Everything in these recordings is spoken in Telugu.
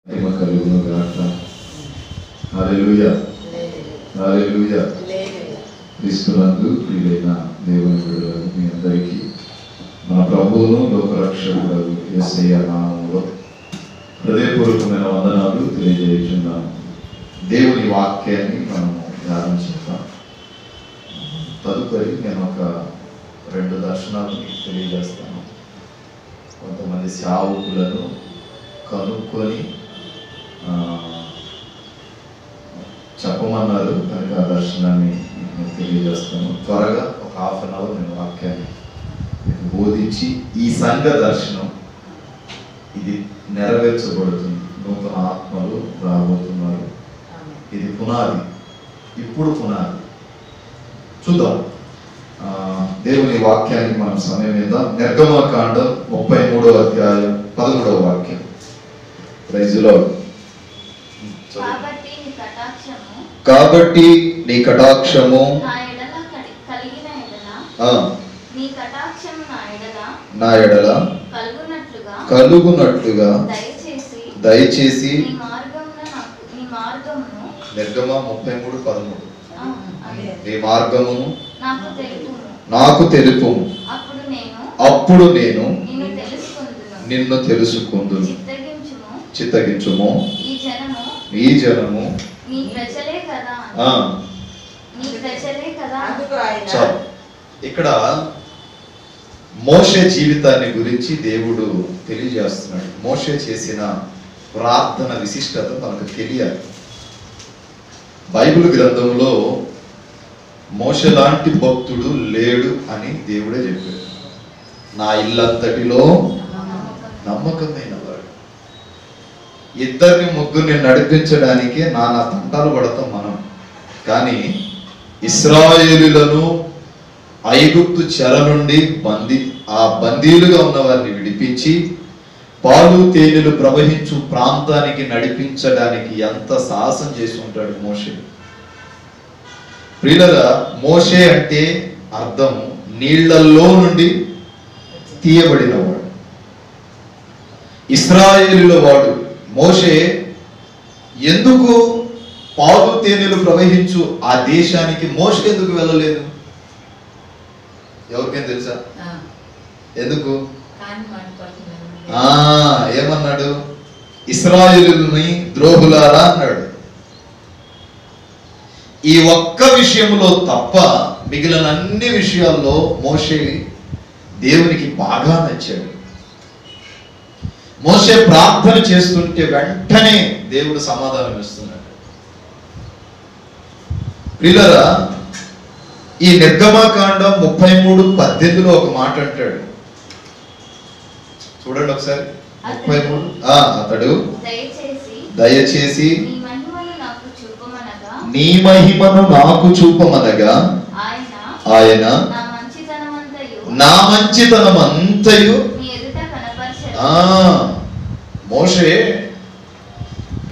హల్లెలూయా హల్లెలూయా. క్రీస్తునందు ప్రియులైన దేవుని బిడ్డలు మీ అందరికీ మన ప్రభువును లోకరక్షకుడు యేసయ్య నామములో హృదయపూర్వకమైన వందనాలు తెలియజేస్తున్నాను. దేవుని వాక్యాన్ని మనము ధ్యానం చేద్దాం. తదుపరి నేను ఒక 2 దర్శనాలు మీకు తెలియజేస్తాను. కొంతమంది సేవకులను కనుక్కొని చెప్పమన్నారు కనుక ఆ దర్శనాన్ని నేను తెలియజేస్తాను. త్వరగా ఒక 1/2 గంట నేను వాక్యాన్ని బోధించి ఈ సంఘ దర్శనం ఇది నెరవేర్చబడుతుంది. నూతన ఆత్మలు రాబోతున్నారు. ఇది పునాది, ఇప్పుడు పునాది. చూద్దాం దేవుని వాక్యానికి మనం సమయం ఇద్దాం. నిర్గమకాండం 33వ అధ్యాయం 13వ వాక్యం. Praise the Lord. కాబట్టి నీ కటాక్షము నా ఎడల కలుగునట్లుగా దయచేసి నిర్గమ 33:13 నీ మార్గమును నాకు తెలుపు, అప్పుడు నేను నిన్ను తెలుసుకుందును. చిత్తగించుము, ఈ జనము ఇక్కడ మోషే జీవితాన్ని గురించి దేవుడు తెలియజేస్తున్నాడు. మోషే చేసిన ప్రార్థన విశిష్టత మనకు తెలియాలి. బైబిల్ గ్రంథంలో మోషే లాంటి భక్తుడు లేడు అని దేవుడే చెప్పాడు. నా ఇల్లంతటిలో నమ్మకమైన వాడు. 2-3 నడిపించడానికే నానా తంటాలు పడతాం మనం. కానీ ఇశ్రాయేలులను ఐగుప్తు చెర నుండి బందీలుగా ఉన్న వారిని విడిపించి పాలు తేనెలు ప్రవహించు ప్రాంతానికి నడిపించడానికి ఎంత సాహసం చేసి ఉంటాడు మోషే. ప్రియులరా, మోషే అంటే అర్థం నీళ్లలో నుండి తీయబడినవాడు, ఇశ్రాయేలుల వాడు. మోషే ఎందుకు పాలు తేనెలు ప్రవహించు ఆ దేశానికి మోషే ఎందుకు వెళ్ళలేదు? ఎవరికేం తెలుసా? ఎందుకు? ఏమన్నాడు? ఇశ్రాయేలుని ద్రోహులారా అన్నాడు. ఈ ఒక్క విషయంలో తప్ప మిగిలిన అన్ని విషయాల్లో మోషే దేవునికి బాగా నచ్చాడు. మోషే ప్రార్థన చేస్తుంటే వెంటనే దేవుడు సమాధానం ఇస్తున్నాడు. ప్రియులారా, ఈ నిర్గమకాండం 33:18 ఒక మాట అంటాడు. చూడండి ఒకసారి. 33 అతడు దయచేసి నీ మహిమను నాకు చూపమనగా ఆయన నా మంచితనమంతయు. మోషే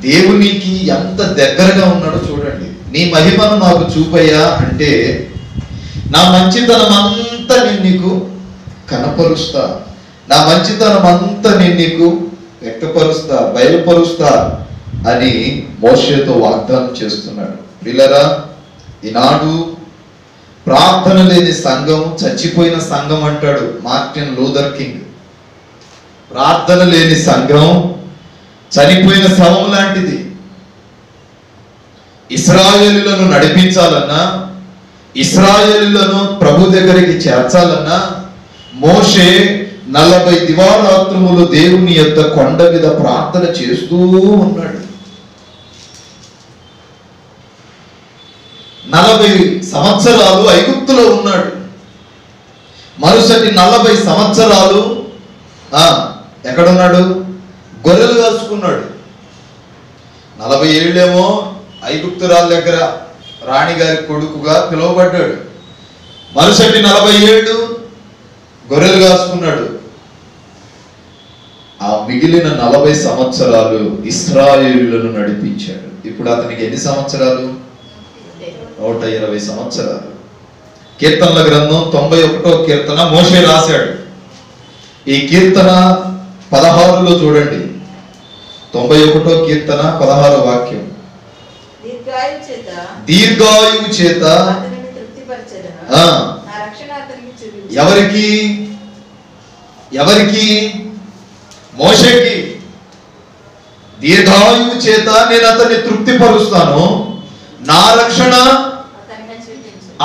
దేవునికి ఎంత దగ్గరగా ఉన్నాడో చూడండి. నీ మహిమను నాకు చూపయ్యా అంటే నా మంచితనం అంతా నేను నీకు కనపరుస్తా, నా మంచితనం అంతా నేను నీకు వ్యక్తపరుస్తా, బయలుపరుస్తా అని మోషేతో వాగ్దానం చేస్తున్నాడు. ప్రియులారా, ఈనాడు ప్రార్థన లేని సంఘం చచ్చిపోయిన సంఘం అంటాడు మార్టిన్ లూథర్ కింగ్. ప్రార్థన లేని సంఘం చనిపోయిన శవం లాంటిది. ఇశ్రాయేలులను నడిపించాలన్నా, ఇశ్రాయేలులను ప్రభు దగ్గరికి చేర్చాలన్నా మోషే 40 దివారాత్రములు దేవుని యొక్క కొండ మీద ప్రార్థన చేస్తూ ఉన్నాడు. 40 సంవత్సరాలు ఐగుప్తులో ఉన్నాడు. మరుసటి 40 సంవత్సరాలు ఎక్కడున్నాడు? గొర్రెలు కాసుకున్నాడు. 40 ఏళ్ళేమో ఐగుప్తురాల దగ్గర రాణిగారి కొడుకుగా పిలువబడ్డాడు. మరుసటి 40 ఏళ్ళు గొర్రెలు కాసుకున్నాడు. ఆ మిగిలిన 40 సంవత్సరాలు ఇశ్రాయేలులను నడిపించాడు. ఇప్పుడు అతనికి ఎన్ని సంవత్సరాలు? 120 సంవత్సరాలు. కీర్తనల గ్రంథం 91వ కీర్తన మోషే రాశాడు. ఈ కీర్తన 16లో చూడండి. 91వ కీర్తన 16వ వాక్యం. దీర్ఘాయువు చేత ఎవరికి ఎవరికి? మోషేకి. దీర్ఘాయువు చేత నేను అతన్ని తృప్తిపరుస్తాను, నా రక్షణ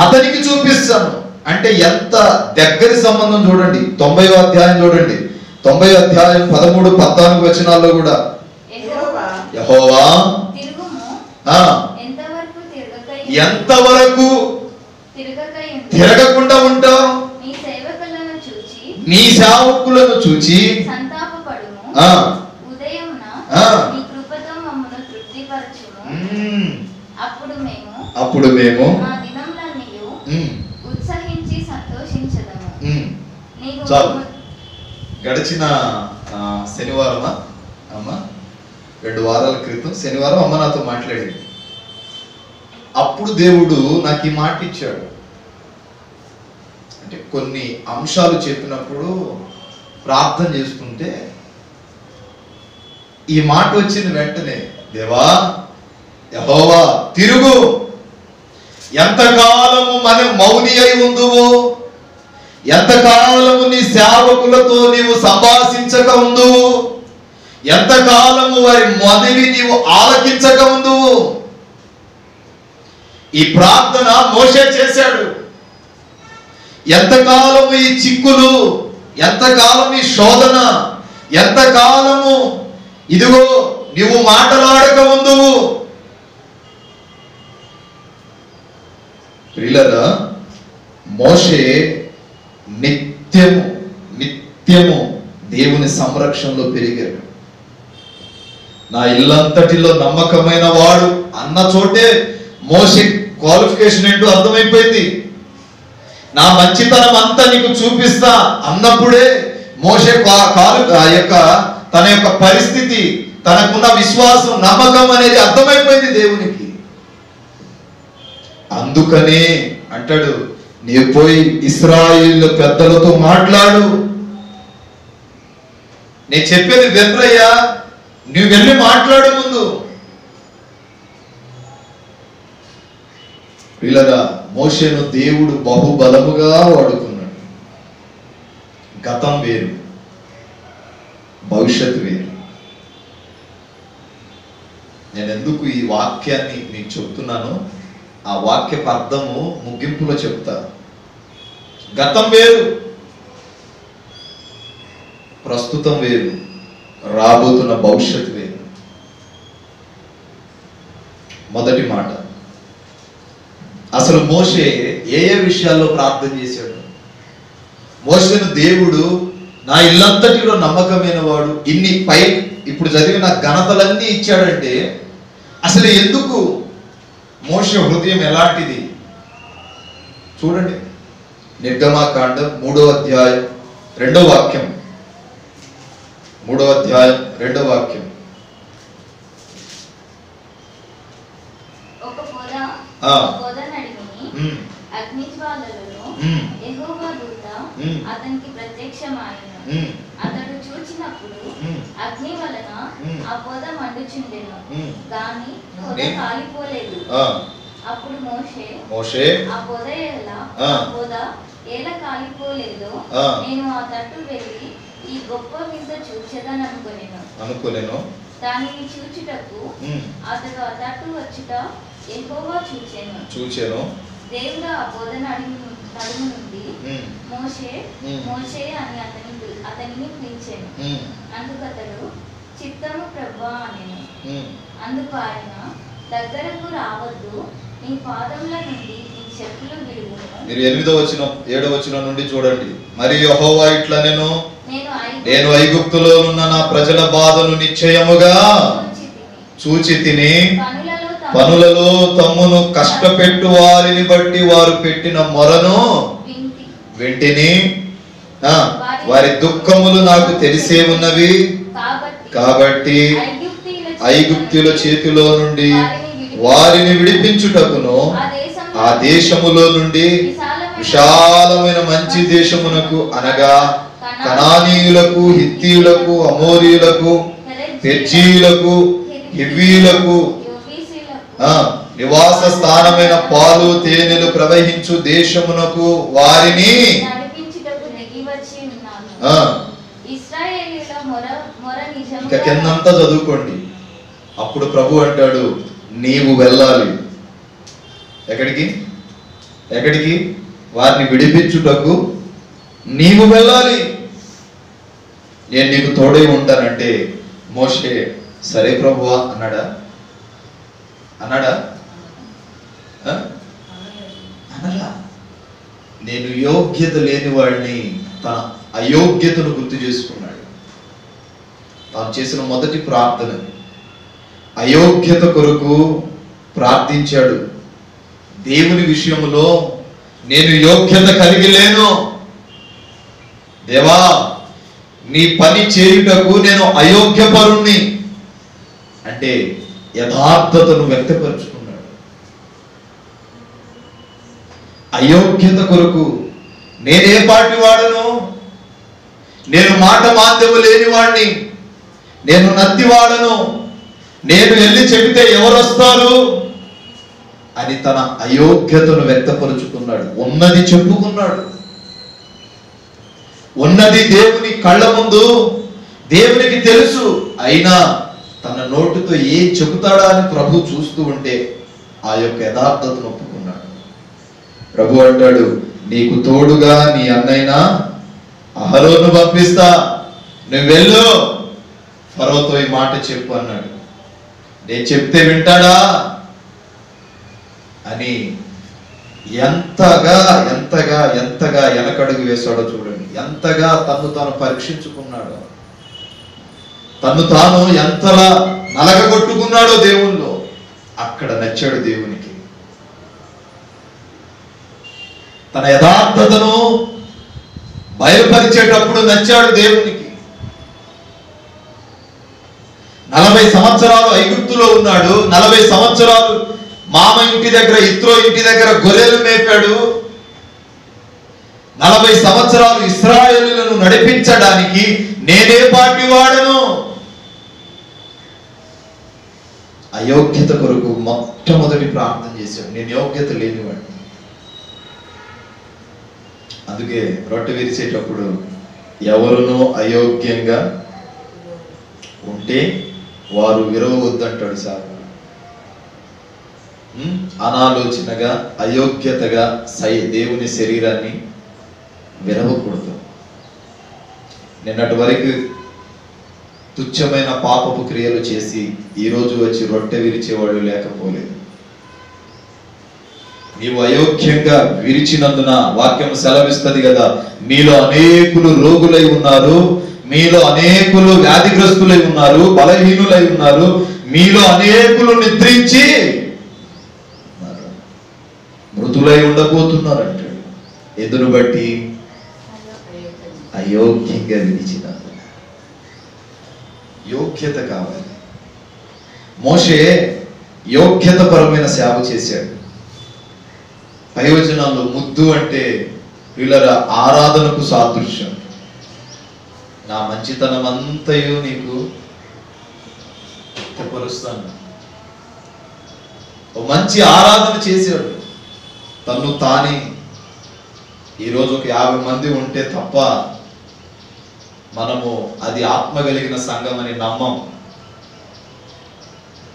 అతనికి చూపిస్తాను. అంటే ఎంత దగ్గరి సంబంధం చూడండి. 90వ అధ్యాయం చూడండి. 90వ అధ్యాయం 13, 14 వచనాల్లో కూడా యెహోవా ఎంతవరకు తిరగకుండా ఉంటావు? నీ సేవకులను చూచి అప్పుడు మేము ఉత్సహించి సంతోషించదము. చాలు. గడిచిన శనివారమా అమ్మ, 2 వారాల క్రితం శనివారం అమ్మ నాతో మాట్లాడింది. అప్పుడు దేవుడు నాకు ఈ మాట ఇచ్చాడు. అంటే కొన్ని అంశాలు చెప్పినప్పుడు ప్రార్థన చేస్తుంటే ఈ మాట వచ్చింది వెంటనే, దేవా యెహోవా తిరుగు, ఎంతకాలము మనం మౌని అయి ఉందువు, ఎంతకాలము నీ సేవకులతో నీవు సంభాషించక ఉందువు, ఎంతకాలము వారి మనవి నీవు ఆలకించక ఉందువు. ఈ ప్రార్థన మోషే చేశాడు. ఎంతకాలము ఈ చిక్కులు, ఎంతకాలం ఈ శోధన, ఎంతకాలము ఇదిగో నీవు మాటలాడక ఉందువు. ప్రియులారా, మోషే నిత్యము నిత్యము దేవుని సంరక్షణలో పెరిగాడు. నా ఇల్లంతటిలో నమ్మకమైన వాడు అన్న చోటే మోషే క్వాలిఫికేషన్ ఏంటో అర్థమైపోయింది. నా మంచితనం అంతా నీకు చూపిస్తా అన్నప్పుడే మోషే తన యొక్క పరిస్థితి, తనకున్న విశ్వాసం, నమ్మకం అనేది అర్థమైపోయింది దేవునికి. అందుకనే అంటాడు, నీవు పోయి ఇశ్రాయేలు పెద్దలతో మాట్లాడు, నేను చెప్పేది వినరయ్యా, నువ్వు వెళ్ళి మాట్లాడు ముందు. వీళ్ళగా మోషేను దేవుడు బహుబలముగా వాడుకున్నాడు. గతం వేరు, భవిష్యత్తు వేరు. నేను ఎందుకు ఈ వాక్యాన్ని నీకు చెప్తున్నాను, ఆ వాక్యపు అర్థము ముగింపులో చెప్తా. గతం వేరు, ప్రస్తుతం వేరు, రాబోతున్న భవిష్యత్తు వేరు. మొదటి మాట, అసలు మోషే ఏ విషయాల్లో ప్రార్థన చేశాడు? మోషేను దేవుడు నా ఇల్లంతటిలో నమ్మకమైన వాడు, ఇన్ని ఇప్పుడు చదివిన ఘనతలన్నీ ఇచ్చాడంటే అసలు ఎందుకు? మోషే హృదయం ఎలాంటిది చూడండి. నిర్గమాకాండం 3వ అధ్యాయం 2వ వాక్యం. 3వ అధ్యాయం 2వ వాక్యం. అతనికి ప్రత్యక్షమాయెను. అతడు చూచినప్పుడు అగ్ని వలన ఆ పొద మండుచుండెను, గాని పొద కాలిపోలేదు. అప్పుడు మోషే ఆ పొద ఎలా కాలిపోలేదో నేను ఆ తట్టు వెళ్ళి ఈ గొప్ప వింత చూచెదను అనుకొనెను. దానిని చూచుటకు అతడు ఆ తట్టు వచ్చుట యెహోవా చూచెను. దేవుడు ఆ పొద నడుము నుండి మోషే మోషే అని అతనిని పిలిచెను. అందుకు అతడు చిత్తము ప్రభువా అనెను. అందుకు ఆయన, దగ్గరకు రావద్దు, నీ పాదముల నుండి నీ చెప్పులు విడువుము. మీరు 7వ వచనం నుండి చూడండి. మరి యెహోవా ఇట్లా నేను ఐగుప్తులో ఉన్న నా ప్రజల బాధను నిశ్చయముగా చూచి తిని, పనులలో తమ్మును కష్టపెట్టు వారిని బట్టి వారు పెట్టిన మొరను వింటిని, వారి దుఃఖములు నాకు తెలిసే ఉన్నవి. కాబట్టి ఐగుప్తుల చేతిలో నుండి వారిని విడిపించుటకును ఆ దేశములో నుండి విశాలమైన మంచి దేశమునకు, అనగా కనానీయులకు, హిత్తీయులకు, అమోరీయులకు, పెర్జీయులకు, హివ్వీయులకు నివాస స్థానమైన పాలు తేనెలు ప్రవహించు దేశమునకు వారిని ఇంకా కిందంతా చదువుకోండి. అప్పుడు ప్రభు అంటాడు, నీవు వెళ్ళాలి. ఎక్కడికి? ఎక్కడికి? వారిని విడిపించుటకు నీవు వెళ్ళాలి, నేను నీకు తోడై ఉంటానంటే మోషే సరే ప్రభువా అన్నాడా? అన్నాడా? అనలా. నేను యోగ్యత లేని వాడిని తన అయోగ్యతను గుర్తు చేసుకున్నాడు. తాను చేసిన మొదటి ప్రార్థన అయోగ్యత కొరకు ప్రార్థించాడు. దేవుని విషయంలో నేను యోగ్యత కలిగి లేను, దేవా నీ పని చేయుటకు నేను అయోగ్యపరుణ్ణి అంటే యథార్థతను వ్యక్తపరుచుకున్నాడు. అయోగ్యత కొరకు నేనే పాటి వాడను, నేను మాట మాధ్యము లేని వాడిని, నేను నత్తివాడను, నేను వెళ్ళి చెబితే ఎవరు వస్తారు అని తన అయోగ్యతను వ్యక్తపరుచుకున్నాడు. ఉన్నది చెప్పుకున్నాడు. ఉన్నది దేవుని కళ్ళ ముందు దేవునికి తెలుసు. అయినా తన నోటితో ఏం చెబుతాడా అని ప్రభు చూస్తూ ఉంటే ఆ యొక్క యథార్థతను ఒప్పుకున్నాడు. ప్రభు అంటాడు, నీకు తోడుగా నీ అన్నైనా అహరోను పంపిస్తా, నువ్వు వెళ్ళు, ఫరోతో ఈ మాట చెప్పు అన్నాడు. నేను చెప్తే వింటాడా అని ఎంతగా ఎంతగా ఎంతగా వెనకడుగు వేశాడో చూడండి. ఎంతగా తను తాను పరీక్షించుకున్నాడో, తను తాను ఎంతలా నలగగొట్టుకున్నాడో దేవుల్లో. అక్కడ నచ్చాడు దేవునికి. తన యథార్థతను బయలుపరిచేటప్పుడు నచ్చాడు దేవునికి. 40 సంవత్సరాలు ఐగుప్తులో ఉన్నాడు. 40 సంవత్సరాలు మామ ఇంటి దగ్గర, ఇత్రో ఇంటి దగ్గర గొర్రెలు మేపాడు. 40 సంవత్సరాలు ఇశ్రాయేలులను నడిపించడానికి నేనే పాటి వాడను. అయోగ్యత కొరకు మొట్టమొదటి ప్రార్థన చేశాడు. నేను యోగ్యత లేనివాడిని. అందుకే రొట్టె విరిచేటప్పుడు ఎవరునో అయోగ్యంగా ఉంటే వారు విరవద్దంటాడు సార్. అనాలోచనగా అయోగ్యతగా దేవుని శరీరాన్ని విరవకూడదు. నిన్నటి వరకు తుచ్చమైన పాపపు క్రియలు చేసి ఈరోజు వచ్చి రొట్టె విరిచేవాడు లేకపోలేదు. నీవు అయోగ్యంగా విరిచినందున వాక్యం సెలవిస్తుంది కదా, మీలో అనేకులు రోగులై ఉన్నారు, మీలో అనేకులు వ్యాధిగ్రస్తులై ఉన్నారు, బలహీనులై ఉన్నారు, మీలో అనేకులు నిద్రించి మృతులై ఉండబోతున్నారు అంటాడు. ఎదురు బట్టి అయోగ్యంగా విడిచిన యోగ్యత కావాలి. మోషే యోగ్యతపరమైన సేవ చేశాడు. ప్రయోజనాలు ముద్దు అంటే వీళ్ళ ఆరాధనకు సాదృశ్యం. నా మంచితనం అంతయు నీకు తెప్పరుస్తాను. ఓ మంచి ఆరాధన చేశాడు. తను తానే ఈరోజు ఒక 50 మంది ఉంటే తప్ప మనము అది ఆత్మ కలిగిన సంఘం అని నమ్మం.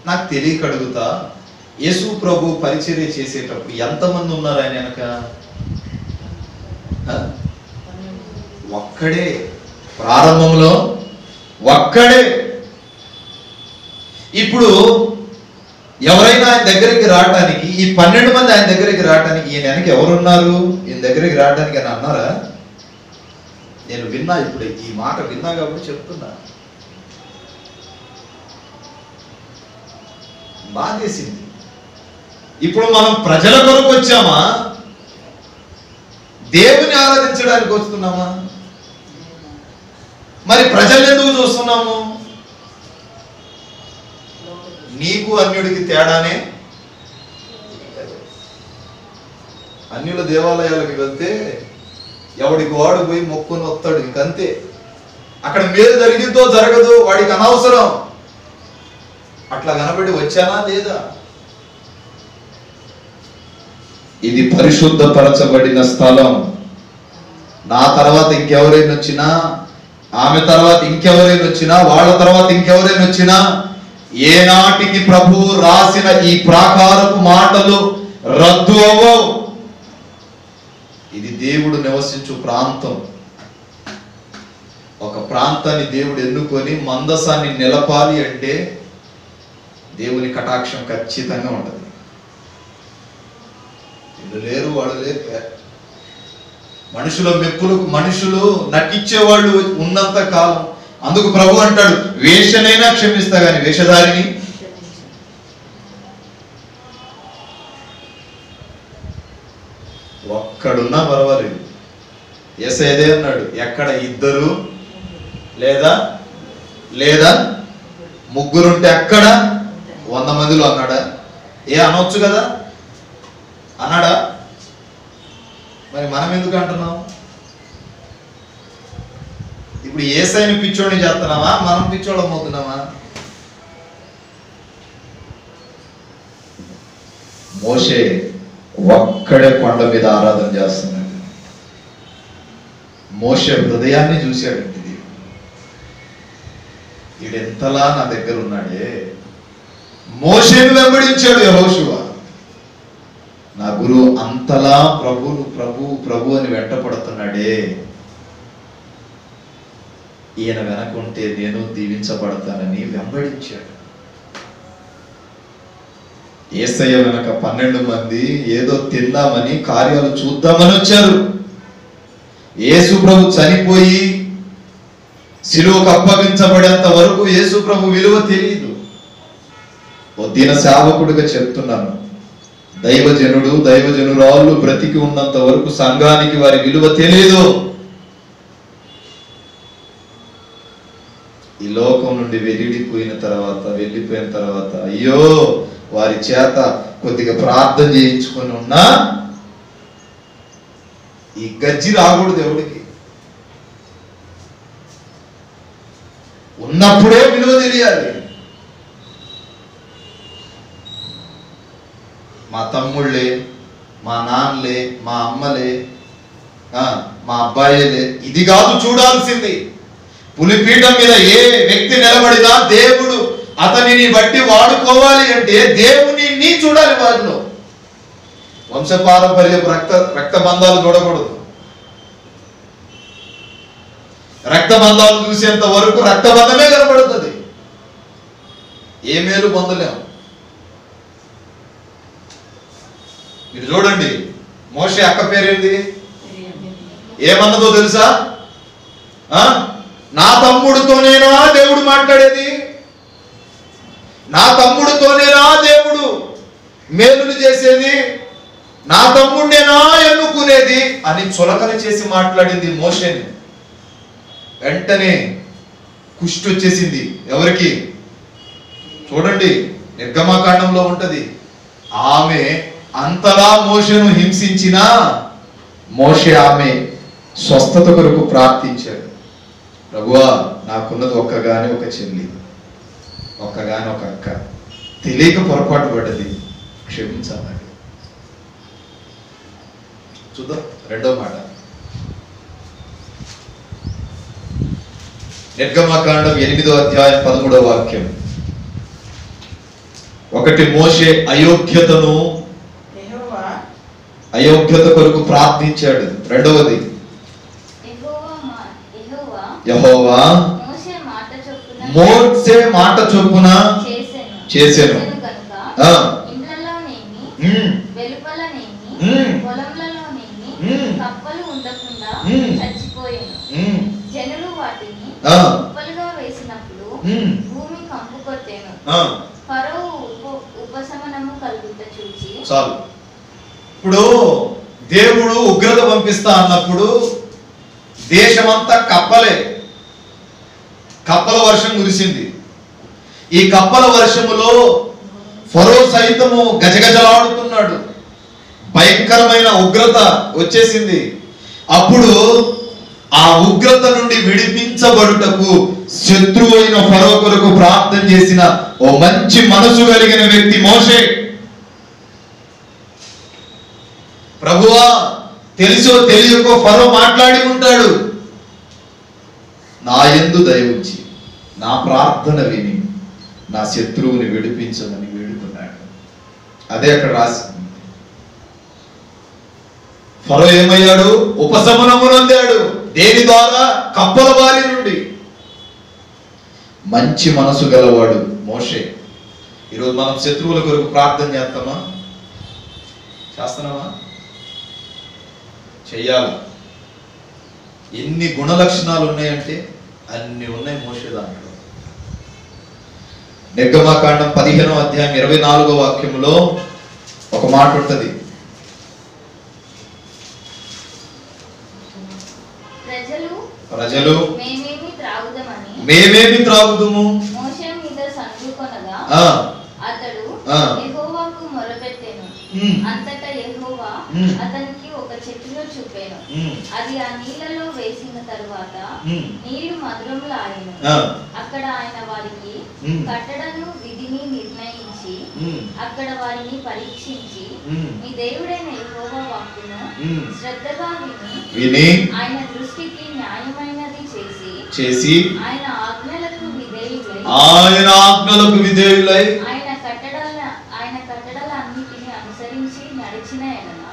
నాకు తెలియక అడుగుతా, యేసు ప్రభు పరిచర్య చేసేటప్పుడు ఎంతమంది ఉన్నారు ఆయన వెనక? ఒక్కడే. ప్రారంభంలో ఒక్కడే. ఇప్పుడు ఎవరైనా ఆయన దగ్గరికి రావడానికి, ఈ 12 మంది ఆయన దగ్గరికి రావడానికి ఈయన వెనక ఎవరున్నారు? ఈయన దగ్గరికి రావడానికి అని అన్నారా? నేను విన్నా, ఇప్పుడు ఈ మాట విన్నా కాబట్టి చెప్తున్నా. బాధేసింది. ఇప్పుడు మనం ప్రజల కొరకు వచ్చామా, దేవుని ఆరాధించడానికి వస్తున్నామా? మరి ప్రజలు ఎందుకు చూస్తున్నాము? నీకు అన్యుడికి తేడానే. అన్యుల దేవాలయాలకు వెళ్తే ఎవడికి వాడు పోయి మొక్కుని వస్తాడు, ఇంకంతే. అక్కడ మేలు జరిగిద్దో జరగదో వాడికి అనవసరం. అట్లా కనబడి వచ్చానా లేదా? ఇది పరిశుద్ధపరచబడిన స్థలం. నా తర్వాత ఇంకెవరైనా వచ్చినా, ఆమె తర్వాత ఇంకెవరైనా వచ్చినా, వాళ్ళ తర్వాత ఇంకెవరైనా వచ్చినా, ఏనాటికి ప్రభువు రాసిన ఈ ప్రాకారపు మాటలు రద్దు అవ్వవు. ఇది దేవుడు నివసించు ప్రాంతం. ఒక ప్రాంతాన్ని దేవుడు ఎన్నుకొని మందసాన్ని నిలపాలి అంటే దేవుని కటాక్షం ఖచ్చితంగా ఉంటుంది. వీళ్ళు లేరు, వాళ్ళు లేరు. మనుషుల మెప్పులకు మనుషులు నటించేవాళ్ళు ఉన్నంత కాలం. అందుకు ప్రభు అంటాడు, వేషనైనా క్షమిస్తా గాని వేషధారిని ఒక్కడున్నా పర్వాలేదు. యేసయ్యదే అన్నాడు, ఎక్కడ ఇద్దరు లేదా ముగ్గురుంటే అక్కడ 100 మందిలో అన్నాడా? అనొచ్చు కదా, అన్నాడా? మరి మనం ఎందుకు అంటున్నాం? ఇప్పుడు యేసయ్యని పిచ్చోడిని చేస్తున్నామా, మనం పిచ్చోళ్ళం అవుతున్నామా? మోషే ఒక్కడే కొండ మీద ఆరాధన చేస్తున్నాడు. మోషే హృదయాన్ని చూశాడు. ఈడెంతలా నా దగ్గర ఉన్నాడే. మోషేను వెంబడించాడు యెహోషువ. నా గురువు అంతలా ప్రభు అని వెంటపడుతున్నాడే. ఈయన వెనకుంటే నేను దీవించబడతానని వెంబడించాడు. యేసయ్య వెనక 12 మంది ఏదో తిందామని, కార్యాలు చూద్దామని వచ్చారు. యేసు ప్రభు చనిపోయి శిలువకు అప్పగించబడేంత వరకు యేసు ప్రభు విలువ తెలియదు. ఓ దీన సేవకుడిగా చెప్తున్నాను, దైవజనురాళ్ళు బ్రతికి ఉన్నంత వరకు సంఘానికి వారి విలువ తెలియదు. ఈ లోకం నుండి వెళ్ళిపోయిన తర్వాత అయ్యో వారి చేత కొద్దిగా ప్రార్థన చేయించుకొని ఉన్నా ఈ గజ్జి రాకూడదు. ఎవడికి ఉన్నప్పుడే విలువ తెలియాలి. మా తమ్ముళ్ళే, మా నాన్నలే, మా అమ్మలే, మా అబ్బాయిలే, ఇది కాదు చూడాల్సింది. పులిపీఠం మీద ఏ వ్యక్తి నిలబడినా దేవుడు అతనిని బట్టి వాడుకోవాలి అంటే దేవుని చూడాలి. వారిలో వంశపారంపర్యపు రక్త బంధాలు చూడకూడదు. రక్తబంధాలు చూసేంత వరకు రక్తబంధమే కనబడుతుంది. ఏ మేలు పొందలేము. మీరు చూడండి, మోషే అక్క పేరేంది? ఏమన్నదో తెలుసా? నా తమ్ముడితోనేనా దేవుడు మాట్లాడేది? నా తమ్ముడితోనేనా దేవుడు మేలులు చేసేది? నా తమ్ముడినేనా ఎన్నుకునేది అని చులకన చేసి మాట్లాడింది మోషేని. వెంటనే కుష్టి వచ్చేసింది. ఎవరికి? చూడండి, నిర్గమకాండంలో ఉంటది. ఆమె అంతలా మోషేను హింసించినా మోషే ఆమె స్వస్థత కొరకు ప్రార్థించాడు. ప్రభువా, నాకున్నది ఒక్కగానే ఒక చెల్లి, ఒక్కగానే ఒక అక్క, తెలియక పొరపాటు పడ్డది, క్షమించాలి. చూద్దాం రెండో మాట. నిర్గమకాండం 8వ అధ్యాయం 13వ వాక్యం. 1 మోషే అయోగ్యత కొరకు ప్రార్థించాడు. రెండవది యెహోవా మోషే మాట చొప్పున చేసెను. జనులు వాటిని కుప్పలుగా వేసినప్పుడు భూమి కంపు కొట్టెను. ఫరో ఉపశమనము కలుగుట చూచి చాలు. ఇప్పుడు దేవుడు ఉగ్రత పంపిస్తా అన్నప్పుడు దేశమంతా కప్పల వర్షం కురిసింది. ఈ కప్పల వర్షములో ఫరో సైతము గజగజలాడుతున్నాడు. భయంకరమైన ఉగ్రత వచ్చేసింది. అప్పుడు ఆ ఉగ్రత నుండి విడిపించబడుటకు శత్రువు అయిన ఫరో కొరకు ప్రార్థన చేసిన ఓ మంచి మనసు కలిగిన వ్యక్తి మోషే. ప్రభువా, తెలుసో తెలియకో ఫరో మాట్లాడి ఉంటాడు, నా యందు దయ ఉంచి నా ప్రార్థన విని నా శత్రువుని విడిపించమని వేడుకున్నాడు. అదే అక్కడ రాసింది. ఫరో ఏమయ్యాడు? ఉపశమనము నొందాడు. దేని ద్వారా? కప్పల బారి నుండి. మంచి మనసు గలవాడు మోషే. ఈరోజు మనం శత్రువుల కొరకు ప్రార్థన చేస్తామా? చేస్తున్నామా? చెయ్యాలి. ఎన్ని గుణ లక్షణాలు ఉన్నాయంటే అన్ని ఉన్నాయి మోషే దాంట్లో. నిర్గమకాండం 15వ అధ్యాయం 24వ వాక్యములో ఒక మాట ఉంటది. ప్రజలు మేమేమి త్రాగుదుము మోషే మీద సనుగుకొనగా అతడు యెహోవాకు మొరపెట్టెను. అంతటా యెహోవా అతనికి ఒక చెట్టును చూపెను. అది ఆ నీళ్లలో వేసిన తరువాత నీళ్లు మధురములాయెను. అక్కడ ఆయన వారికి కట్టడను విధిని నిర్ణయించి అక్కడ వారిని పరీక్షించి మీ దేవుడైన యెహోవా వాక్కును శ్రద్ధగా విని ఆయన దృష్టికి న్యాయమైనది చేసి ఆయన ఆజ్ఞలకు విధేయులై ఆయన కట్టడలన్నిటిని అనుసరించి నడిచిన ఎడల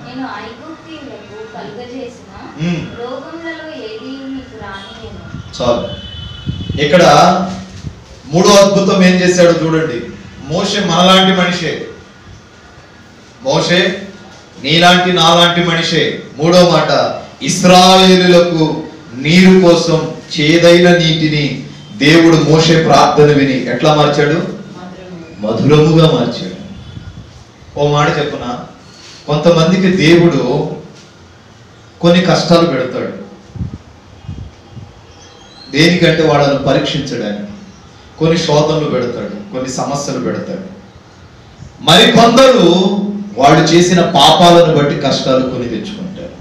నేను ఐగుప్తీయులకు కలుగజేసిన రోగములలో ఏదీ మీకు రానియ్యను. చాలు. ఇక్కడ మూడో అద్భుతం ఏం చేశాడు చూడండి. మోషే మనలాంటి మనిషే. మోషే నీలాంటి నాలాంటి మనిషే. మూడో మాట, ఇశ్రాయేలులకు నీరు కోసం చేదైన నీటిని దేవుడు మోషే ప్రార్థన విని ఎట్లా మార్చాడు? మధురముగా మార్చాడు. ఓ మాట చెప్పునా, కొంతమందికి దేవుడు కొన్ని కష్టాలు పెడతాడు. దేనికంటే వాళ్ళను పరీక్షించడానికి. కొన్ని శోధనలు పెడతాడు, కొన్ని సమస్యలు పెడతాడు. మరి కొందరు వాళ్ళు చేసిన పాపాలను బట్టి కష్టాలు కొని తెచ్చుకుంటారు.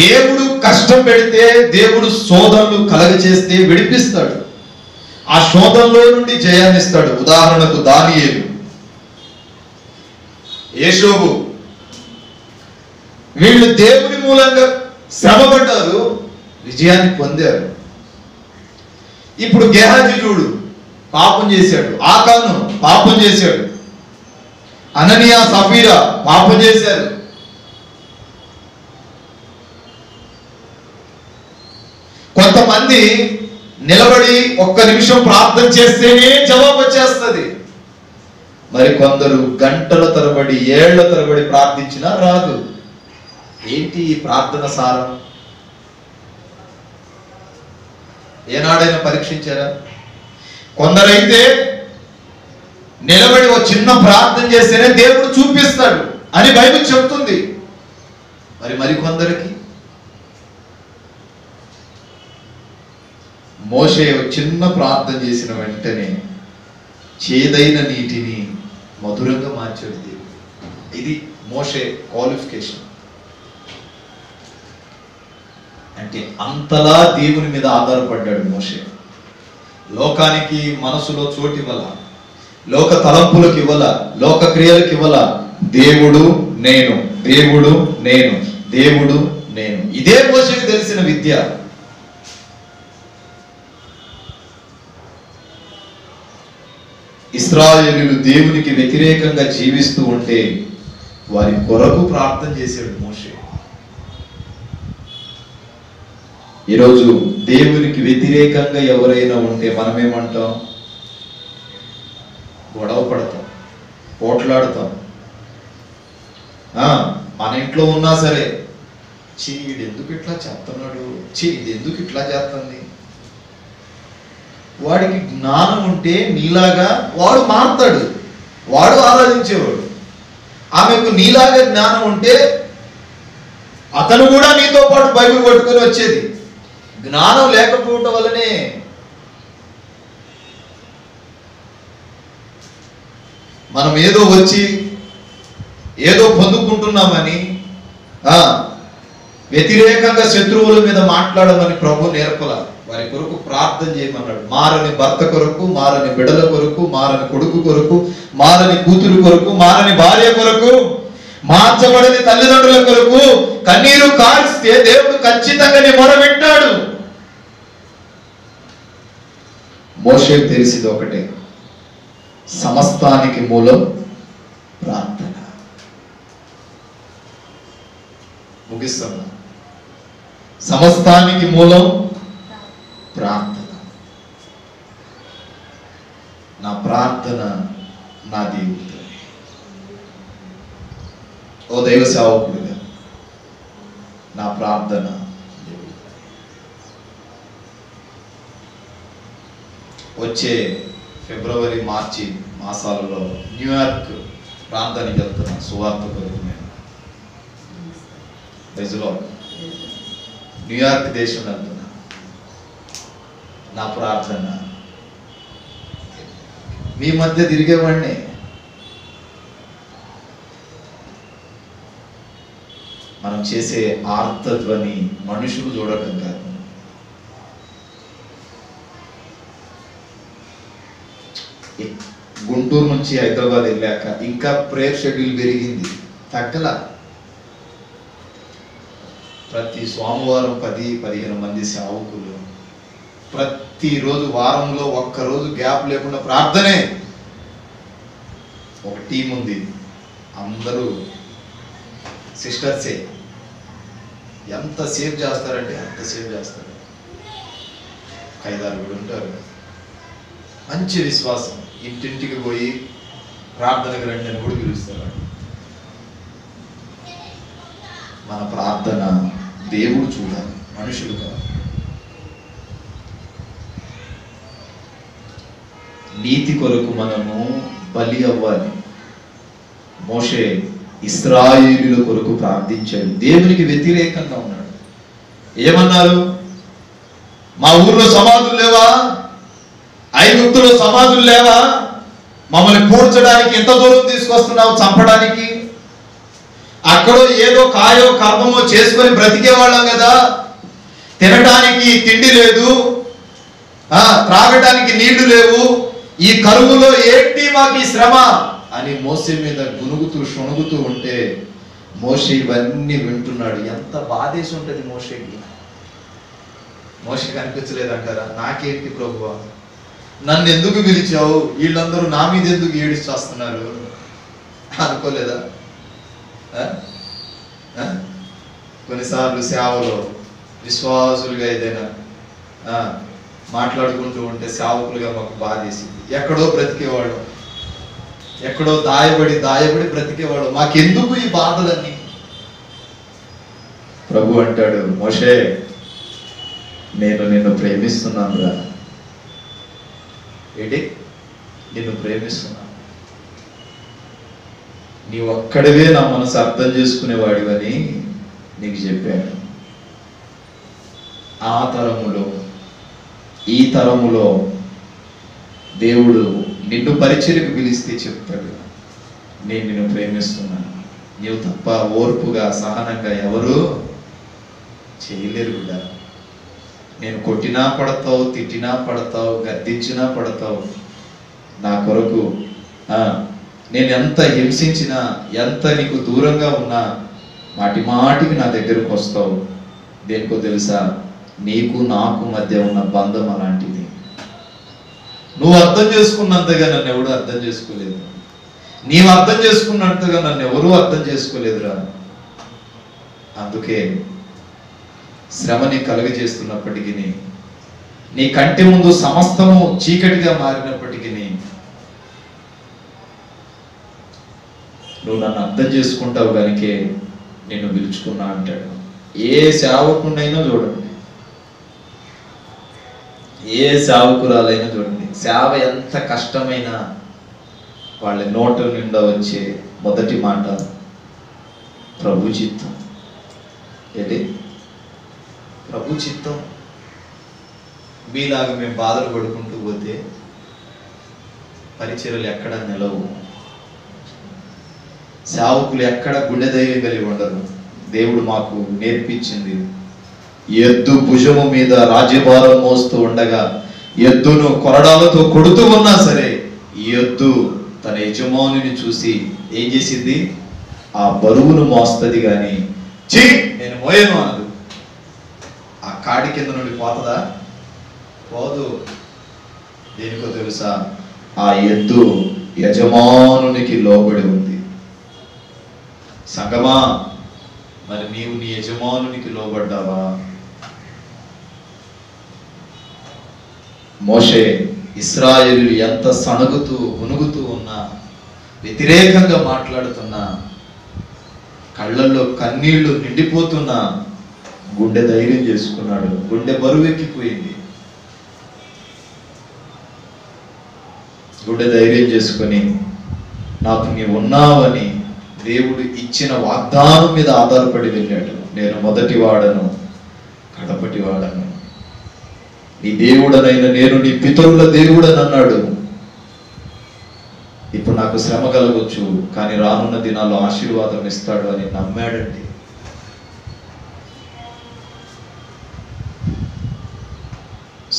దేవుడు కష్టం పెడితే, దేవుడు శోధనలు కలగచేస్తే విడిపిస్తాడు. ఆ శోధనలో నుండి జయాన్నిస్తాడు. ఉదాహరణకు దానియేలు, యేషోబు, వీళ్ళు దేవుని మూలంగా శ్రమపడ్డారు, విజయాన్ని పొందారు. ఇప్పుడు గెహాజీ చూడు, పాపం చేశాడు. ఆకాను పాపం చేశాడు. అననీయా సఫీరా పాపం చేశారు. కొంతమంది నిలబడి ఒక్క నిమిషం ప్రార్థన చేస్తేనే జవాబు వచ్చేస్తుంది. మరి కొందరు గంటల తరబడి, ఏళ్ల తరబడి ప్రార్థించినా రాదు. ఏంటి ఈ ప్రార్థన సారం? ఏనాడైనా పరీక్షించారా? కొందరైతే నిలబడి ఒక చిన్న ప్రార్థన చేస్తేనే దేవుడు చూపిస్తాడు అని బైబిల్ చెప్తుంది. మరి కొందరికి మోషే చిన్న ప్రార్థన చేసిన వెంటనే చేదైన నీటిని మధురంగా మార్చాడు దేవుడు. ఇది మోషే క్వాలిఫికేషన్. అంటే అంతలా దేవుని మీద ఆధారపడ్డాడు మోషే. లోకానికి మనసులో చోటు ఇవ్వాల, లోక తలంపులకు ఇవ్వాల, లోక క్రియలకు ఇవ్వాల. దేవుడు నేను, దేవుడు నేను, దేవుడు నేను. ఇదే మోషేకి తెలిసిన విద్య. ఇశ్రాయేలీయులు దేవునికి వ్యతిరేకంగా జీవిస్తూ ఉంటే వారి కొరకు ప్రార్థన చేశాడు మోషే. ఈరోజు దేవునికి వ్యతిరేకంగా ఎవరైనా ఉంటే మనం ఏమంటాం? గొడవ పడతాం, పోట్లాడతాం. మన ఇంట్లో ఉన్నా సరే, వీడు ఎందుకు ఇట్లా చేస్తున్నాడు, ఇది ఎందుకు ఇట్లా చేస్తుంది. వాడికి జ్ఞానం ఉంటే నీలాగా వాడు మారుతాడు, వాడు ఆరాధించేవాడు. ఆమెకు నీలాగా జ్ఞానం ఉంటే అతను కూడా నీతో పాటు బైబిల్ పట్టుకొని వచ్చేది. జ్ఞానం లేకపోవటం వల్లనే మనం ఏదో వచ్చి ఏదో పొందుకుంటున్నామని వ్యతిరేకంగా శత్రువుల మీద మాట్లాడమని ప్రభు నేర్పల. వారి కొరకు ప్రార్థన చేయమన్నాడు. మారని భర్త కొరకు, మారని బిడ్డల కొరకు, మారని కొడుకు కొరకు, మారని కూతురు కొరకు, మారని భార్య కొరకు, మార్చబడని తల్లిదండ్రుల కొరకు కన్నీరు కారిస్తే దేవుడు ఖచ్చితంగా నీ మొర వింటాడు. మోషేకు తెలిసింది ఒకటే, సమస్తానికి మూలం ప్రార్థన. ముగిస్తున్నా. సమస్తానికి మూలం ప్రార్థన. నా ప్రార్థన నా దేవుడితో. ఓ దైవ సేవకుడిగా నా ప్రార్థన దేవుడితో. వచ్చే ఫిబ్రవరి మార్చి మాసాలలో న్యూయార్క్ ప్రాంతానికి వెళ్తున్నాను సువార్త కొరకు. నేను న్యూయార్క్ దేశం వెళ్తున్నా. నా ప్రార్థన మీ మధ్య తిరిగేవాడిని. మనం చేసే ఆర్తధ్వని మనుషులు చూడటం కాదు. గుంటూరు నుంచి హైదరాబాద్ వెళ్ళాక ఇంకా ప్రేయర్ షెడ్యూల్ పెరిగింది, తగ్గల. ప్రతి సోమవారం 10-15 మంది సేవకులు, ప్రతిరోజు వారంలో ఒక్కరోజు గ్యాప్ లేకుండా ప్రార్థనే. ఒక టీం ఉంది, అందరూ సిస్టర్సే. ఎంత సేవ్ చేస్తారంటే అంత సేవ్ చేస్తారు. 5-6 ఉంటారు. మంచి విశ్వాసం. ఇంటింటికి పోయి ప్రార్థనకు రండి అని కూడా పిలుస్తారు. మన ప్రార్థన దేవుడు చూడాలి, మనుషులు కాదు. నీతి కొరకు మనము బలి అవ్వాలి. మోషే ఇశ్రాయేలుల కొరకు ప్రార్థించాడు. దేవునికి వ్యతిరేకంగా ఉన్నాడు. ఏమన్నారు? మా ఊర్లో సమాధులు లేవా? ఐగుప్తులో సమాధులు లేవా? మమ్మల్ని పూడ్చడానికి ఎంత దూరం తీసుకొస్తున్నావు, చంపడానికి? అక్కడో ఏదో కాయో కర్మమో చేసుకొని బ్రతికే వాళ్ళం కదా. తినడానికి తిండి లేదు, త్రాగటానికి నీళ్లు లేవు. ఈ కరువులో ఏంటి మాకు ఈ శ్రమ అని మోసే మీద గునుగుతూ షొణుగుతూ ఉంటే మోషే ఇవన్నీ వింటున్నాడు. ఎంత బాధేసి ఉంటుంది మోషేకి. మోషేకి అనిపించలేదంటారా? నాకేంటి ప్రభువా, నన్ను ఎందుకు పిలిచావు, వీళ్ళందరూ నా మీద ఎందుకు ఏడిచేస్తున్నారు అనుకోలేదా? కొన్నిసార్లు సేవలో విశ్వాసులుగా ఏదైనా మాట్లాడుకుంటూ ఉంటే సేవకులుగా మాకు బాధేసింది. ఎక్కడో బ్రతికేవాడు, ఎక్కడో దాయబడి బ్రతికేవాడు. మాకెందుకు ఈ బాధలన్నీ? ప్రభు అంటాడు, మోషే నేను నిన్ను ప్రేమిస్తున్నాను రా. ఏంటి? నిన్ను ప్రేమిస్తున్నాను. నీ ఒక్కడివే నా మనసు అర్థం చేసుకునేవాడివని నీకు చెప్పాను. ఆ తరములో ఈ తరములో దేవుడు నిన్ను పరిచర్యకు పిలిస్తే చెప్తాడు, నేను నిన్ను ప్రేమిస్తున్నాను. నీవు తప్ప ఓర్పుగా సహనంగా ఎవరు చేయలేరు బిడ్డ. నేను కొట్టినా పడతావు, తిట్టినా పడతావు, గద్దించినా పడతావు. నా కొరకు నేను ఎంత హింసించినా, ఎంత నీకు దూరంగా ఉన్నా మాటి మాటికి నా దగ్గరకు వస్తావు. దేనికో తెలుసా? నీకు నాకు మధ్య ఉన్న బంధం అలాంటిది. నువ్వు అర్థం చేసుకున్నంతగా నన్ను ఎవడు అర్థం చేసుకోలేదు. నీవు అర్థం చేసుకున్నంతగా నన్ను ఎవరూ అర్థం చేసుకోలేదురా. అందుకే శ్రమని కలుగజేస్తున్నప్పటికీ, నీ కంటి ముందు సమస్తము చీకటిగా మారినప్పటికీ నువ్వు నన్ను అర్థం చేసుకుంటావు కనుకే నిన్ను పిలుచుకున్నా అంటాడు. ఏ సేవకునైనా చూడండి, ఏ సేవకురాలైనా చూడండి, సేవ ఎంత కష్టమైనా వాళ్ళ నోట నిండా వచ్చే మొదటి మాట ప్రభు చిత్తం. ఏంటి? ప్రభు చిత్తం. మీలాగా మేము బాధలు పడుకుంటూ పోతే పరిచర్యలు ఎక్కడ నిలవు, సేవకులు ఎక్కడ గుండె ధైర్యం కలిగి ఉండరు. దేవుడు మాకు నేర్పించింది. ఎద్దు భుజము మీద రాజ్యభారం మోస్తూ ఉండగా ఎద్దును కొరడాలతో కొడుతూ ఉన్నా సరే ఈ ఎద్దు తన యజమానుని చూసి ఏం చేసింది? ఆ బరువును మోస్తుంది కానీ చీ నేను మోయను అనదు. ఆ కాడి కింద నుండి పోతుందా? పోదు. దేనికో తెలుసా? ఆ ఎద్దు యజమానునికి లోబడి ఉంది. సంగమా, మరి నీవు నీ యజమానునికి లోబడ్డావా? మోషే ఇశ్రాయేలు ఎంత సణుగుతూ ఉనుగుతూ ఉన్నా, వ్యతిరేకంగా మాట్లాడుతున్నా, కళ్ళల్లో కన్నీళ్లు నిండిపోతున్నా గుండె ధైర్యం చేసుకున్నాడు. గుండె బరువెక్కిపోయింది. గుండె ధైర్యం చేసుకొని నాకు నీవు ఉన్నావని దేవుడు ఇచ్చిన వాగ్దానం మీద ఆధారపడి వెళ్ళాడు. నేను మొదటి వాడను, కడపటి వాడను, నీ దేవుడనైన నేను నీ పితరుల దేవుడని అన్నాడు. ఇప్పుడు నాకు శ్రమ కలగొచ్చు, కానీ రానున్న దినాల్లో ఆశీర్వాదం ఇస్తాడు అని నమ్మాడండి.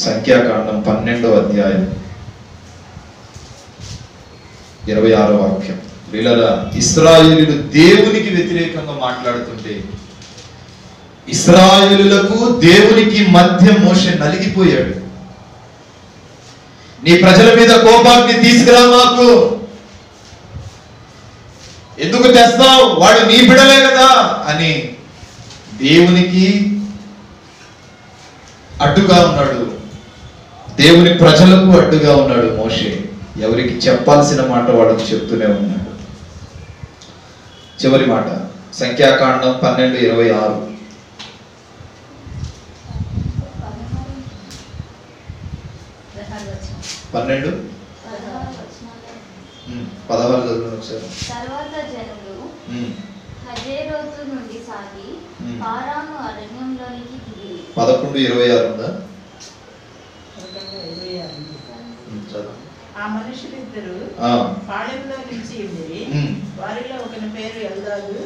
సంఖ్యాకాండం 12వ అధ్యాయం 26వ వాక్యం. వీళ్ళరా ఇశ్రాయేలీయులు దేవునికి వ్యతిరేకంగా మాట్లాడుతుంటే ఇశ్రాయేలులకు దేవునికి మధ్య మోషే నలిగిపోయాడు. నీ ప్రజల మీద కోపాగ్ని తీసుకురా, మాకు ఎందుకు తెస్తావు, వాడు నీ బిడలే కదా అని దేవునికి అడ్డుగా ఉన్నాడు. దేవుని ప్రజలకు అడ్డుగా ఉన్నాడు మోషే. ఎవరికి చెప్పాల్సిన మాట వాడికి చెప్తూనే ఉన్నాడు. చివరి మాట సంఖ్యాకాండం 12:26. 12:16 ఒకసారి. తర్వాత జనులు హజేరోతు నుండి సాగి పారాను అరణ్యంలోనికి దిగి 11:26 ఉందా? ఆ మనుషులిద్దరు పాళెంలో నిలిచి ఉండేది. వారిలో ఒకని పేరు ఎల్దాదు,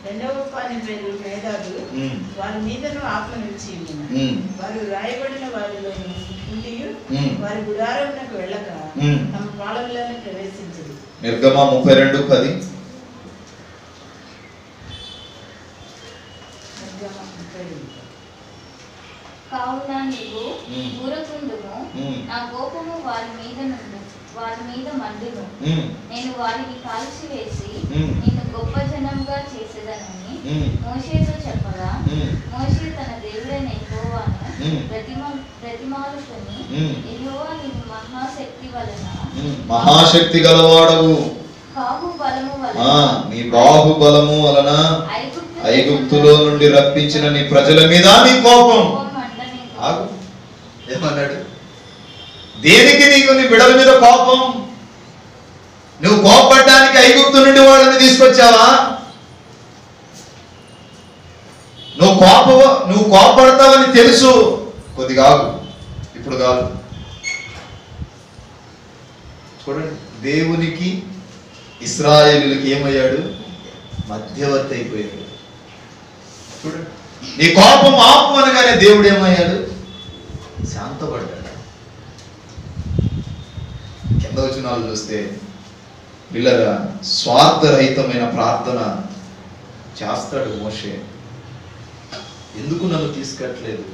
రెండవ వాని పేరు మేదాదు. వారి మీదను ఆత్మ నిలిచి ఉంది. వారు రాయబడిన వారిలో ఉండి వారి గుడారమునకు వెళ్ళక తమ పాళెంలోనే ప్రవేశించదు. నిర్గమ 32:10. కావున నీవు ఊరకుండుము, నా కోపము వారి మీద మండును. నేను వారిని కాల్చివేసి నిన్ను గొప్ప జనంగా చేసేదనని మోషేతో చెప్పగా, మోషే తన దేవుడైన యెహోవాను ప్రతిమాలుకొని, యెహోవా నీవు మహాశక్తి గలవాడవు, నీ బాహుబలము వలన ఐగుప్తులో నుండి రప్పించిన నీ ప్రజల మీద నీ కోపం. ఏమన్నాడు? దేనికి నీకు నీ బిడ్డల మీద కోపం? నువ్వు కోపపడడానికి ఐగుప్తు నుండి వాళ్ళని తీసుకొచ్చావా? నువ్వు కోపడతావని తెలుసు. కొద్దిగా ఆగు, ఇప్పుడు కాదు. చూడండి, దేవునికి ఇశ్రాయేలుకి ఏమయ్యాడు? మధ్యవర్తి అయిపోయాడు. చూడండి, నీ కోపం ఆపు అనగానే దేవుడు ఏమయ్యాడు? శాంతపడ్డాడు. కింద వచ్చిన వాళ్ళు చూస్తే పిల్లరా స్వార్థరహితమైన ప్రార్థన చేస్తాడు మోషే. ఎందుకు నన్ను తీసుకెట్లేదు?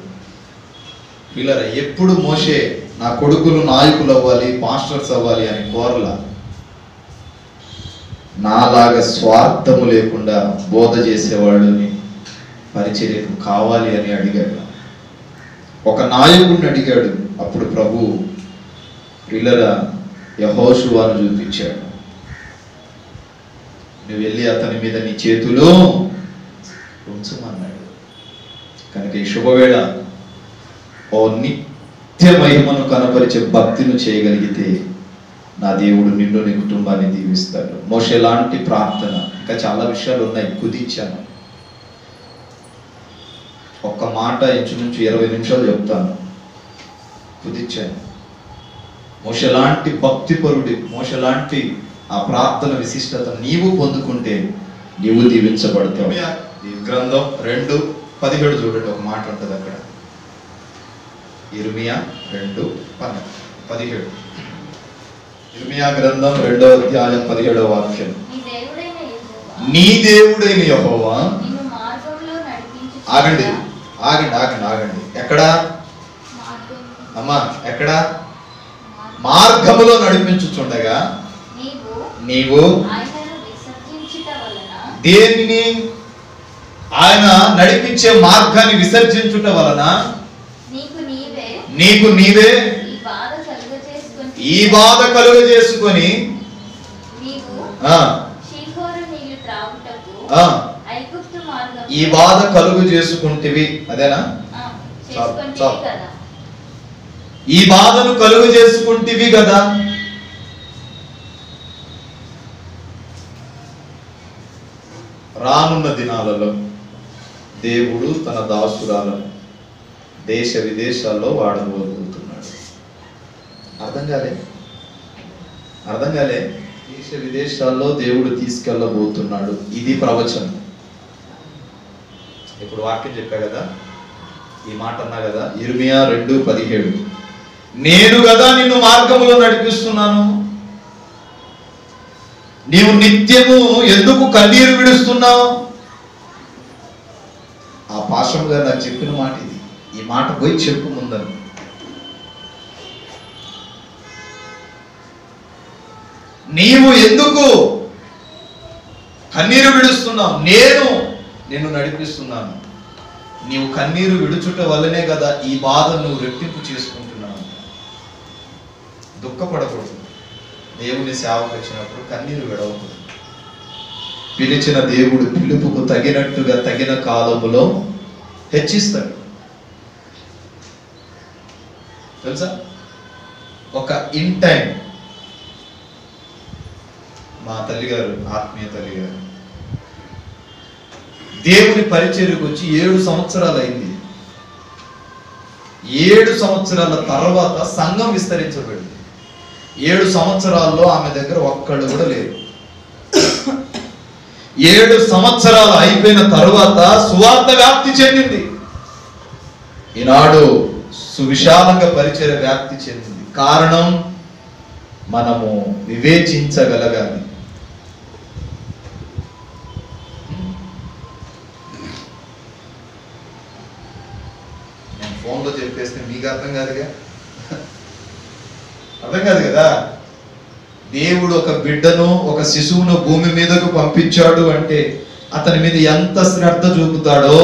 పిల్లరా ఎప్పుడు మోషే నా కొడుకులు నాయకులు అవ్వాలి, పాస్టర్స్ అవ్వాలి అని కోరలా. నాలాగా స్వార్థము లేకుండా బోధ చేసేవాళ్ళని పరిచర్యకు కావాలి అని అడిగాడు. ఒక నాయకుడిని అడిగాడు. అప్పుడు ప్రభు పిల్లరా యెహోషువను చూపించాడు. నువ్వు వెళ్ళి అతని మీద నీ చేతులు ఉంచమన్నాడు. కనుక ఈ శుభవేళ ఓ నిత్య మహిమను కనపరిచే భక్తిని చేయగలిగితే నా దేవుడు నిన్ను నీ కుటుంబాన్ని దీవిస్తాడు. మోషే లాంటి ప్రార్థన. ఇంకా చాలా విషయాలు ఉన్నాయి, కుదించాను. ఒక్క మాట ఇంచుమించు 20 నిమిషాలు చెప్తాను. కుదించాను. మోషే లాంటి భక్తి పరుడి, మోషే లాంటి ఆ ప్రార్థన విశిష్టత నీవు పొందుకుంటే నీవు దీవించబడతావు. ఈ గ్రంథం 2:17 చూడండి, ఒక మాట ఉంటుంది అక్కడ. ఇర్మియా 2:17. ఇర్మియా గ్రంథం 2వ అధ్యాయం 17వ వాక్యం. నీ దేవుడైన యెహోవా ఆగండి ఆగండి ఆగండి ఆగండి. ఎక్కడ అమ్మా? ఎక్కడ? మార్గములో నడిపించుచుండగా నీవు దేనిని? ఆయన నడిపించే మార్గాన్ని విసర్జించుట వలన నీకు నీవే ఈ బాధ కలుగజేసుకొని ఈ బాధ కలుగు చేసుకుంటేవి. అదేనా? ఈ బాధను కలుగు చేసుకుంటేవి కదా. రానున్న దినాలలో దేవుడు తన దాసురాలను దేశ విదేశాల్లో వాడబోతున్నాడు. అర్థం కాలే? అర్థం కాలే? దేశ విదేశాల్లో దేవుడు తీసుకెళ్ళబోతున్నాడు. ఇది ప్రవచనం. ఇప్పుడు వాక్యం చెప్పా కదా, ఈ మాట అన్నా కదా, ఇర్మియా 2:17. నేను కదా నిన్ను మార్గములో నడిపిస్తున్నాను, నీవు నిత్యము ఎందుకు కన్నీరు విడుస్తున్నావు? ఆ పాషం గారు నాకు చెప్పిన మాట ఇది. ఈ మాట పోయి చెప్పు ముందని. నీవు ఎందుకు కన్నీరు విడుస్తున్నావు? నేను నిన్ను నడిపిస్తున్నాను. నీవు కన్నీరు విడుచుట వల్లనే కదా ఈ బాధ నువ్వు రెట్టింపు చేసుకుంటున్నావు. దుఃఖపడకూడదు. దేవుని సేవకు వచ్చినప్పుడు కన్నీరు విడవకూడదు. పిలిచిన దేవుడు పిలుపుకు తగినట్టుగా తగిన కాలములో హెచ్చిస్తాడు. తెలుసా? ఒక ఇన్ టైం మా తల్లిగారు, ఆత్మీయ తల్లిగారు, దేవుని పరిచర్యకు వచ్చి 7 సంవత్సరాలు అయింది. 7 సంవత్సరాల తర్వాత సంఘం విస్తరించబడింది. 7 సంవత్సరాల్లో ఆమె దగ్గర ఒక్కడు కూడా లేరు. 7 సంవత్సరాలు అయిపోయిన తరువాత సువార్త వ్యాప్తి చెందింది. ఈనాడు సువిశాలంగా పరిచర్య వ్యాప్తి చెందింది. కారణం, మనము వివేచించగలగాలి. నేను ఫోన్లో చెప్పేస్తే మీకు అర్థం కాదుగా, అర్థం కాదు కదా. దేవుడు ఒక బిడ్డను, ఒక శిశువును భూమి మీదకు పంపించాడు అంటే అతని మీద ఎంత శ్రద్ధ చూపుతాడో,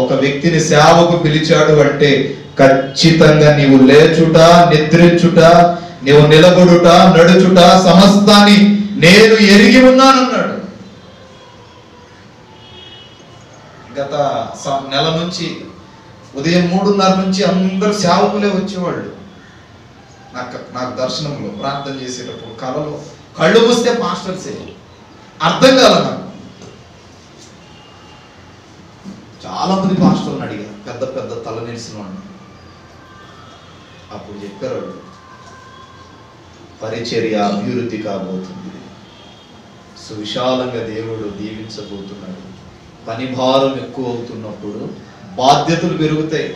ఒక వ్యక్తిని సేవకు పిలిచాడు అంటే ఖచ్చితంగా నీవు లేచుట, నిద్రించుట, నీవు నిలబడుట, నడుచుట సమస్తాన్ని నేను ఎరిగి ఉన్నానన్నాడు. గత నెల నుంచి ఉదయం 3:30 నుంచి అందరు సేవకులే వచ్చేవాళ్ళు. నాకు దర్శనంలో ప్రార్థన చేసేటప్పుడు కళలో కళ్ళు మూస్తే మాస్టర్సే. అర్థం కాల నాకు. చాలా మంది పాస్టర్లను అడిగా, పెద్ద పెద్ద తల నిలిచిన వాళ్ళు. అప్పుడు చెప్పారు, పరిచర్య అభివృద్ధి కాబోతుంది, సువిశాలంగా దేవుడు దీవించబోతున్నాడు. పని భారం ఎక్కువ అవుతున్నప్పుడు బాధ్యతలు పెరుగుతాయి.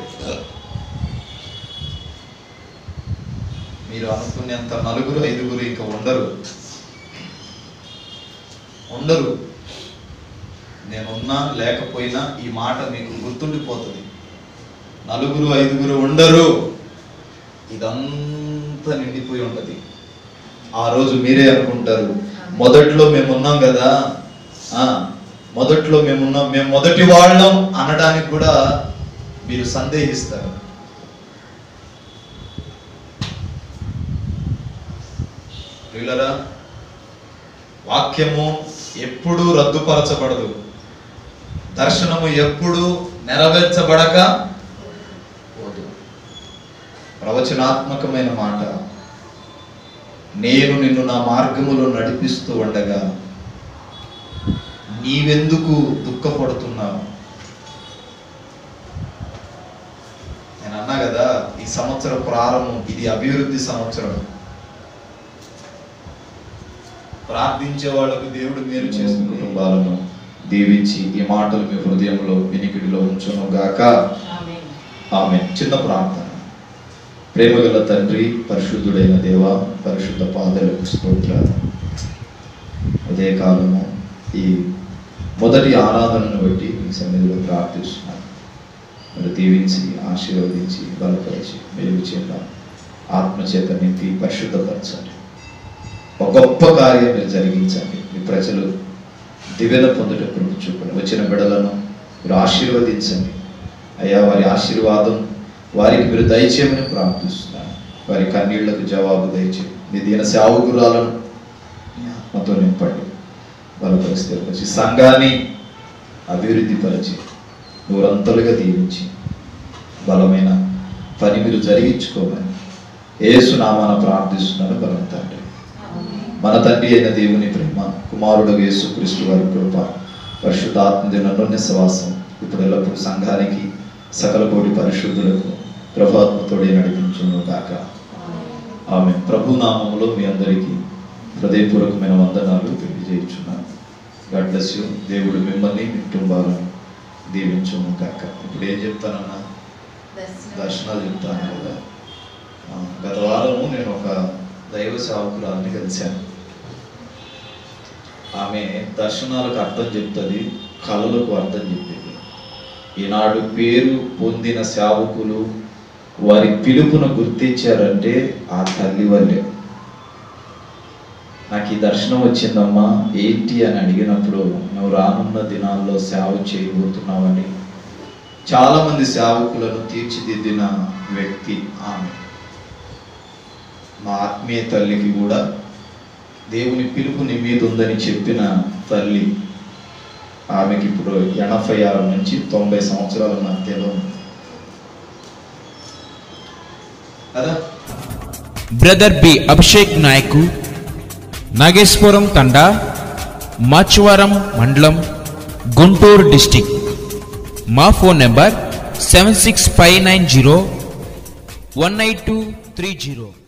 మీరు అనుకునేంత 4-5 ఇంకా ఉండరు. నేనున్నా లేకపోయినా ఈ మాట మీకు గుర్తుండిపోతుంది. 4-5 ఉండరు. ఇదంతా నిండిపోయి ఉంటది. ఆ రోజు మీరే అనుకుంటారు, మొదట్లో మేమున్నాం కదా, మొదట్లో మేమున్నాం, మేము మొదటి వాళ్ళం అనడానికి కూడా మీరు సందేహిస్తారు. ప్రియులరా, వాక్యము ఎప్పుడూ రద్దుపరచబడదు. దర్శనము ఎప్పుడు నెరవేర్చబడక పోదు. ప్రవచనాత్మకమైన మాట, నేను నిన్ను నా మార్గములో నడిపిస్తూ ఉండగా నీవెందుకు దుఃఖపడుతున్నావు? నేను అన్నా కదా, ఈ సంవత్సరం ప్రారంభం, ఇది అభివృద్ధి సంవత్సరం. ప్రార్థించే వాళ్ళకు దేవుడు మేలు చేసిన కుటుంబాలను, దీవించి ఈ మాటలు మీ హృదయంలో వినికిడిలో ఉంచును గాక. ఆమేన్. చిన్న ప్రార్థన. ప్రేమగల తండ్రి, పరిశుద్ధుడైన దేవ, పరిశుద్ధ పాదాలకు స్తోత్రాలు. అదే కాలము ఈ మొదటి ఆరాధనను బట్టి మీ సన్నిధిలో ప్రార్థిస్తున్నాను. మీరు దీవించి ఆశీర్వదించి బలపరిచి మేలు చేత ఆత్మచేత నింపి పరిశుద్ధపరచండి. ఒక గొప్ప కార్యం మీరు జరిగించండి. మీ ప్రజలు దివ్యత పొందుట కృప చూపండి. వచ్చిన బిడ్డలను మీరు ఆశీర్వదించండి అయ్యా. వారి ఆశీర్వాదం వారికి మీరు దయచేయమని ప్రార్థిస్తున్నాను. వారి కన్నీళ్లకు జవాబు దయచేయండి. మీ దీన సేవకురాలను ఆత్మతో నింపండి, బలపరిచి సంఘాన్ని అభివృద్ధి పరిచి నూరంతలుగా దీవించి బలమైన పని మీరు జరిగించుకోమని యేసు నామాన ప్రార్థిస్తున్నాను. బలం తండ్రి, మన తండ్రి అయిన దేవుని ప్రేమ, కుమారుడు యేసుక్రీస్తు వారి కృప, పరిశుద్ధాత్మ అన్యోన్య సహవాసం ఇప్పుడు ఎల్లప్పుడు సంఘానికి సకల కోటి పరిశుద్ధులకు ప్రభాత్మతోడే నడిపించును గాక. ఆమె ప్రభు నామములో మీ అందరికీ హృదయపూర్వకమైన వందనాలు తెలియజేయుచున్నాను. God bless you. దేవుడు మిమ్మల్ని మీ కుటుంబాలను దీవించును గాక. ఇప్పుడు ఏం చెప్తానన్నా? దర్శనాలు చెప్తాను కదా. గత వారము నేను ఒక దైవ సేవకురాలని కలిశాను. ఆమె దర్శనాలకు అర్థం చెప్తుంది, కళలకు అర్థం చెప్పింది. ఈనాడు పేరు పొందిన సేవకులు వారి పిలుపును గుర్తించారంటే ఆ తల్లి వల్లే. నాకు ఈ దర్శనం వచ్చిందమ్మా ఏంటి అని అడిగినప్పుడు, నువ్వు రానున్న దినాల్లో సేవ చేయబోతున్నావని చాలామంది సేవకులను తీర్చిదిద్దిన వ్యక్తి ఆమె. మా ఆత్మీయ తల్లికి కూడా దేవుని పిలుపు నీ మీద ఉందని చెప్పిన తల్లి. ఆమెకి ఇప్పుడు 86 నుంచి 90 సంవత్సరాల మధ్యలో కదా. బ్రదర్ బి అభిషేక్ నాయకు, నాగేశ్వరం తండా, మాచవరం మండలం, గుంటూరు డిస్టిక్. మా ఫోన్ నెంబర్ 7659018230.